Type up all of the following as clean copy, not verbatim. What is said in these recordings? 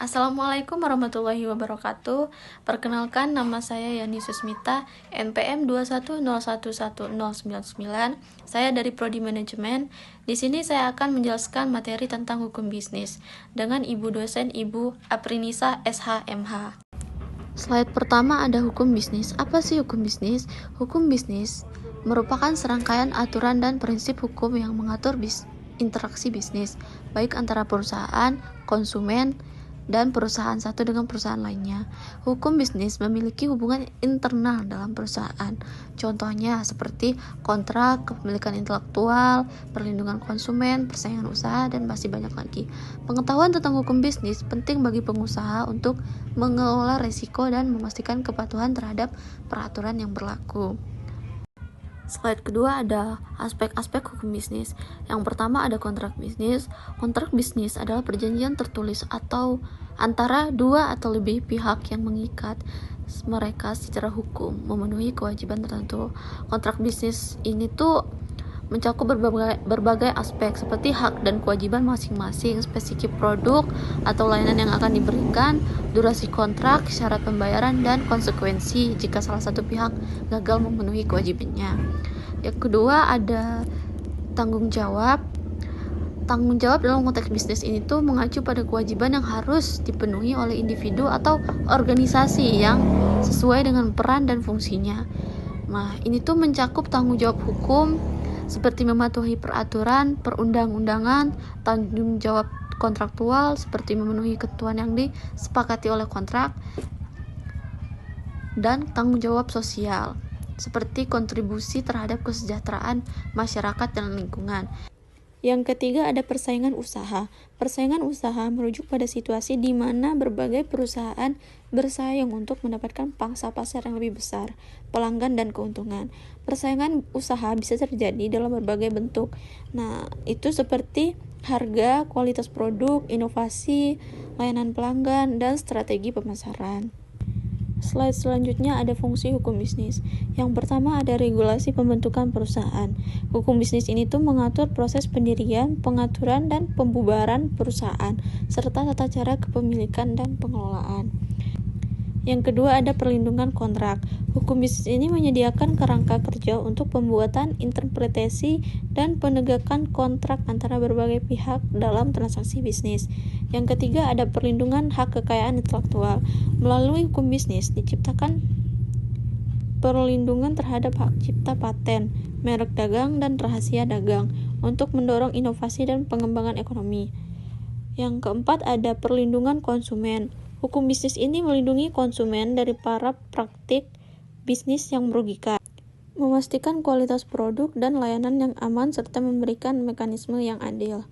Assalamualaikum warahmatullahi wabarakatuh. Perkenalkan, nama saya Yani Susmita, NPM 210111099. Saya dari Prodi Manajemen. Di sini saya akan menjelaskan materi tentang hukum bisnis dengan Ibu dosen Ibu Aprinisa SHMH. Slide pertama ada hukum bisnis. Apa sih hukum bisnis? Hukum bisnis merupakan serangkaian aturan dan prinsip hukum yang mengatur interaksi bisnis, baik antara perusahaan, konsumen, dan perusahaan satu dengan perusahaan lainnya. Hukum bisnis memiliki hubungan internal dalam perusahaan. Contohnya seperti kontrak, kepemilikan intelektual, perlindungan konsumen, persaingan usaha, dan masih banyak lagi. Pengetahuan tentang hukum bisnis penting bagi pengusaha untuk mengelola risiko dan memastikan kepatuhan terhadap peraturan yang berlaku. Slide kedua ada aspek-aspek hukum bisnis. Yang pertama ada kontrak bisnis. Kontrak bisnis adalah perjanjian tertulis atau antara dua atau lebih pihak yang mengikat mereka secara hukum memenuhi kewajiban tertentu. Kontrak bisnis ini tuh mencakup berbagai aspek seperti hak dan kewajiban masing-masing, spesifik produk atau layanan yang akan diberikan, durasi kontrak, syarat pembayaran, dan konsekuensi jika salah satu pihak gagal memenuhi kewajibannya. Yang kedua ada tanggung jawab. Tanggung jawab dalam konteks bisnis ini tuh mengacu pada kewajiban yang harus dipenuhi oleh individu atau organisasi yang sesuai dengan peran dan fungsinya. Nah, ini tuh mencakup tanggung jawab hukum seperti mematuhi peraturan, perundang-undangan, tanggung jawab kontraktual seperti memenuhi ketentuan yang disepakati oleh kontrak, dan tanggung jawab sosial seperti kontribusi terhadap kesejahteraan masyarakat dan lingkungan. Yang ketiga ada persaingan usaha. Persaingan usaha merujuk pada situasi di mana berbagai perusahaan bersaing untuk mendapatkan pangsa pasar yang lebih besar, pelanggan, dan keuntungan. Persaingan usaha bisa terjadi dalam berbagai bentuk. Nah, itu seperti harga, kualitas produk, inovasi, layanan pelanggan, dan strategi pemasaran. Slide selanjutnya ada fungsi hukum bisnis. Yang pertama ada regulasi pembentukan perusahaan. Hukum bisnis ini tuh mengatur proses pendirian, pengaturan, dan pembubaran perusahaan, serta tata cara kepemilikan dan pengelolaan. Yang kedua ada perlindungan kontrak. Hukum bisnis ini menyediakan kerangka kerja untuk pembuatan, interpretasi, dan penegakan kontrak antara berbagai pihak dalam transaksi bisnis. Yang ketiga ada perlindungan hak kekayaan intelektual. Melalui hukum bisnis diciptakan perlindungan terhadap hak cipta paten, merek dagang, dan rahasia dagang untuk mendorong inovasi dan pengembangan ekonomi. Yang keempat ada perlindungan konsumen. Hukum bisnis ini melindungi konsumen dari para praktik bisnis yang merugikan, memastikan kualitas produk dan layanan yang aman, serta memberikan mekanisme yang adil.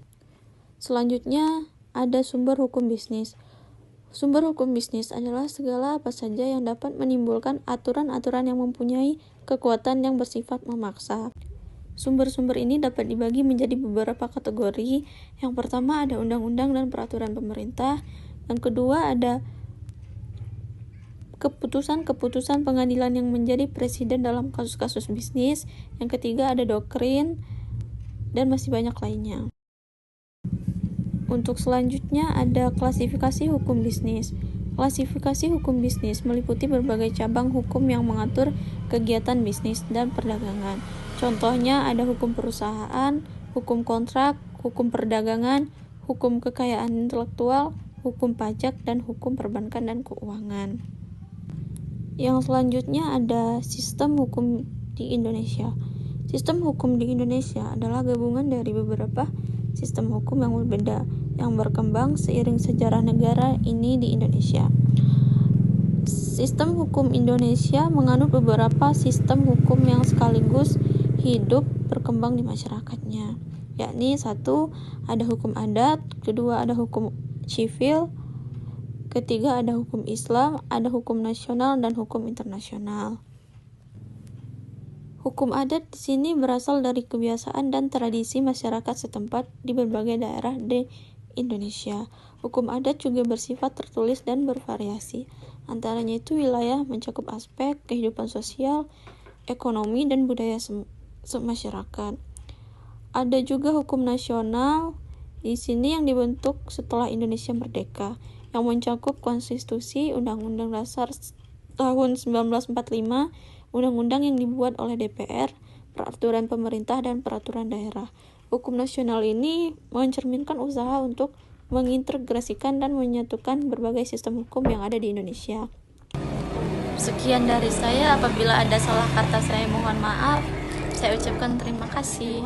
Selanjutnya ada sumber hukum bisnis. Sumber hukum bisnis adalah segala apa saja yang dapat menimbulkan aturan-aturan yang mempunyai kekuatan yang bersifat memaksa. Sumber-sumber ini dapat dibagi menjadi beberapa kategori. Yang pertama ada undang-undang dan peraturan pemerintah. Yang kedua ada keputusan-keputusan pengadilan yang menjadi presiden dalam kasus-kasus bisnis. Yang ketiga ada doktrin, dan masih banyak lainnya. Untuk selanjutnya ada klasifikasi hukum bisnis. Klasifikasi hukum bisnis meliputi berbagai cabang hukum yang mengatur kegiatan bisnis dan perdagangan. Contohnya ada hukum perusahaan, hukum kontrak, hukum perdagangan, hukum kekayaan intelektual, hukum pajak, dan hukum perbankan dan keuangan. Yang selanjutnya ada sistem hukum di Indonesia. Sistem hukum di Indonesia adalah gabungan dari beberapa sistem hukum yang berbeda yang berkembang seiring sejarah negara ini di Indonesia. Sistem hukum Indonesia menganut beberapa sistem hukum yang sekaligus hidup berkembang di masyarakatnya, yakni satu ada hukum adat, kedua ada hukum sivil, ketiga ada hukum Islam, ada hukum nasional, dan hukum internasional. Hukum adat di sini berasal dari kebiasaan dan tradisi masyarakat setempat di berbagai daerah di Indonesia. Hukum adat juga bersifat tertulis dan bervariasi. Antaranya itu wilayah mencakup aspek kehidupan sosial, ekonomi, dan budaya masyarakat. Ada juga hukum nasional di sini yang dibentuk setelah Indonesia merdeka. yang mencakup konstitusi, Undang-Undang Dasar tahun 1945, undang-undang yang dibuat oleh DPR, peraturan pemerintah, dan peraturan daerah. Hukum nasional ini mencerminkan usaha untuk mengintegrasikan dan menyatukan berbagai sistem hukum yang ada di Indonesia. Sekian dari saya, apabila ada salah kata saya mohon maaf. Saya ucapkan terima kasih.